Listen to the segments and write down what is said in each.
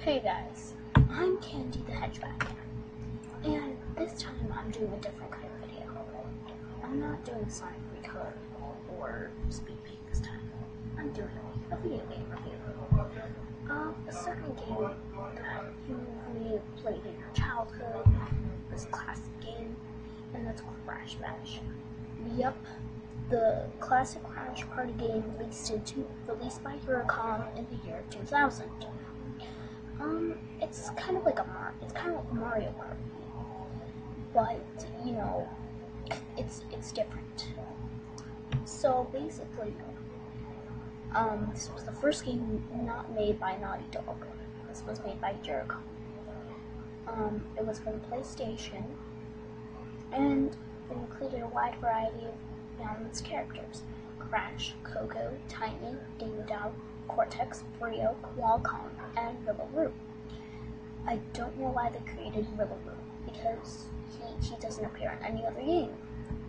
Hey guys, I'm Candy the Hedgehog, and this time I'm doing a different kind of video. I'm not doing Sonic Recolor or Speed Paint this time. I'm doing a video game review of a certain game that you may have played in your childhood, this classic game, and that's Crash Bash. Yup, the classic Crash Party game released by Eurocom in the year 2000. It's kind of like Mario Party, but you know, it's different. So basically, this was the first game not made by Naughty Dog. This was made by Eurocom. It was for the PlayStation, and it included a wide variety of balanced characters: Crash, Coco, Tiny, Dino, Cortex, Brio, Qualcomm, and Rillaroot. I don't know why they created Rillaroot, because he doesn't appear in any other game.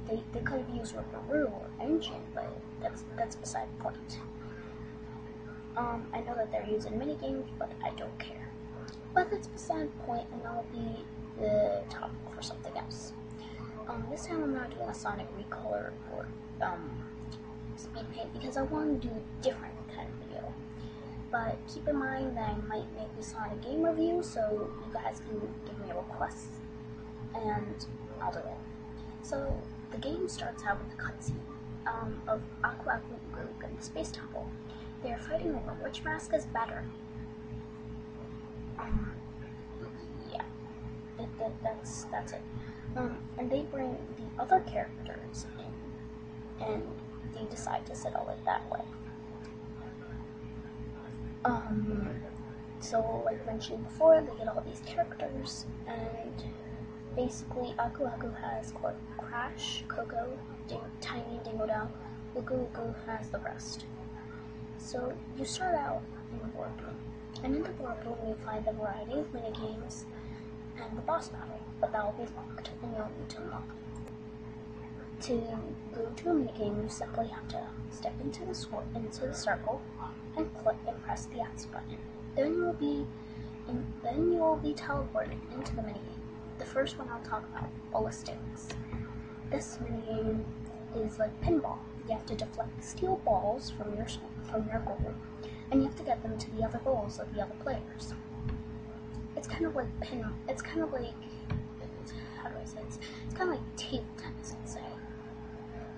They could have used Rillaroot or Engine, but that's beside the point. I know that they're using minigames, but I don't care. But that's beside the point, and I'll be the topic for something else. This time I'm not doing a Sonic Recolor or Speed Paint because I want to do a different kind of video. But keep in mind that I might make a Sonic game review, so you guys can give me a request, and I'll do it. So the game starts out with a cutscene of Aku and Goop in the Space Temple. They are fighting over which mask is better. Yeah, that's it. And they bring the other characters in, and they decide to settle it that way. So like mentioned before, they get all these characters, and basically Aku has Crash, Coco, Tiny, Dingodao, Ugu has the rest. So you start out in the boardroom, and in the boardroom you find a variety of minigames and the boss battle, but that will be locked, and you'll need to unlock it. To go to a minigame, you simply have to step into the circle and click and press the X button. Then you will be teleported into the minigame. The first one I'll talk about, ballistics. This minigame is like pinball. You have to deflect steel balls from your goal, and you have to get them to the other goals of the other players. It's kind of like how do I say this? It's kind of like table tennis, I'd say,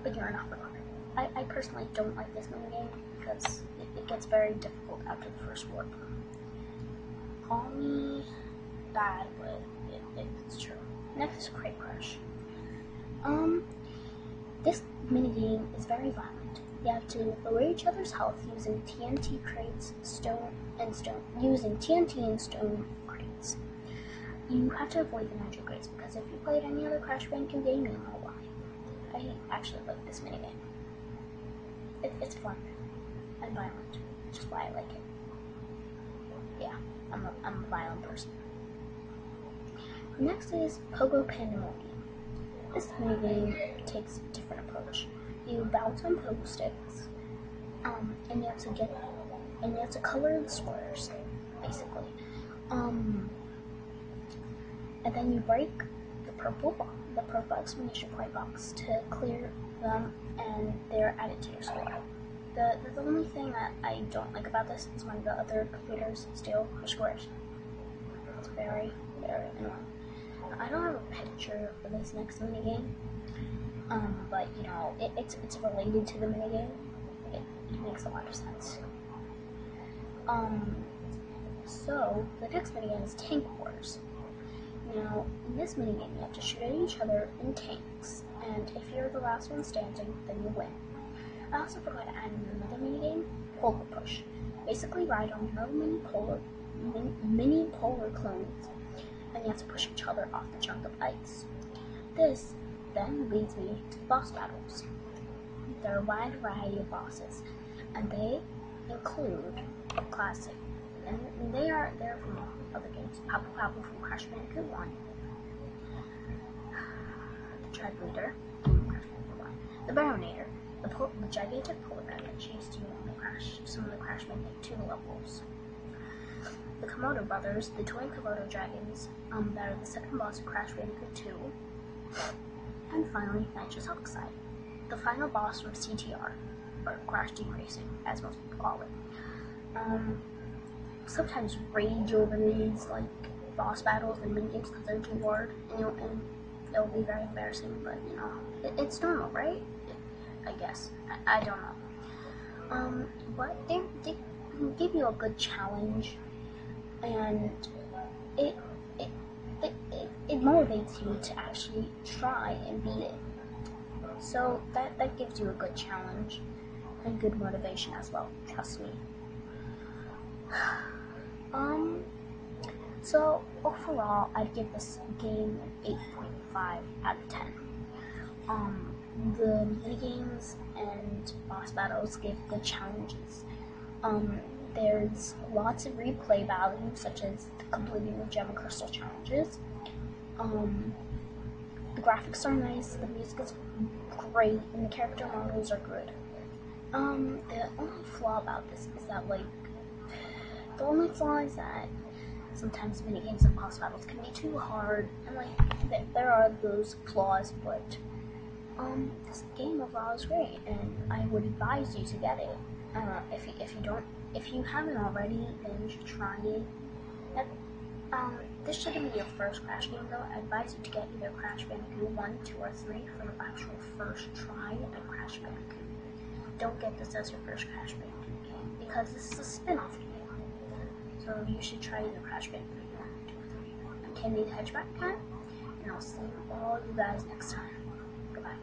but you're an uppercut. I personally don't like this minigame because it gets very difficult after the first warp. Call me bad, but it's true. Next is Crate Crush. This minigame is very violent. You have to lower each other's health using TNT crates, using TNT and stone crates. You have to avoid the nitro crates because if you played any other Crash Bandicoot game, you know why. I actually like this minigame. It's fun and violent, which is why I like it. Yeah, I'm a violent person. Next is Pogo Pandemonium. This minigame takes a different approach. You bounce on pogo sticks, and you have to color the squares, basically. And then you break the purple exclamation point box to clear them, and they're added to your score. The only thing that I don't like about this is when the other computers steal your scores. It's very, very annoying. I don't have a picture for this next minigame, but you know, it's related to the minigame. It makes a lot of sense. So the next minigame is Tank Wars. Now, in this minigame, you have to shoot at each other in tanks, and if you're the last one standing, then you win. I also forgot to add another minigame, Polar Push. Basically, ride on your mini polar clones, and you have to push each other off the chunk of ice. This then leads me to the boss battles. There are a wide variety of bosses, and they include classic, and they're from other games. Papu from Crash Bandicoot 1, the Treadleader from Crash Bandicoot 1, the Baronator, the gigantic polar bear that's used in some of the Crash Bandicoot 2 levels, the Komodo brothers, the twin Komodo dragons, that are the second boss of Crash Bandicoot 2, and finally nitrous oxide, the final boss from CTR, or Crash Team Racing, as most people call it. Sometimes rage over these like boss battles and minigames because they're too hard, and it'll be very embarrassing. But it's normal, right? I guess I don't know. But they give you a good challenge, and it motivates you to actually try and beat it. So that gives you a good challenge and good motivation as well. Trust me. So overall, I'd give this game an 8.5 out of 10. The minigames and boss battles give good challenges. There's lots of replay value, such as completing the gem and crystal challenges. The graphics are nice, the music is great, and the character models are good. The only flaw about this is that, sometimes minigames and boss battles can be too hard, and there are those flaws, but this game overall is great, and I would advise you to get it. If you haven't already, then you should try it. This shouldn't be your first Crash game though. I advise you to get either Crash Bandicoot 1, 2, or 3 for your actual first try at Crash Bandicoot. Don't get this as your first Crash Bandicoot game, because this is a spin-off game. So you should try either Crash Bandicoot 1, 2, or 3. I'm Candy the Hedgehog Cat, and I'll see all you guys next time. Goodbye.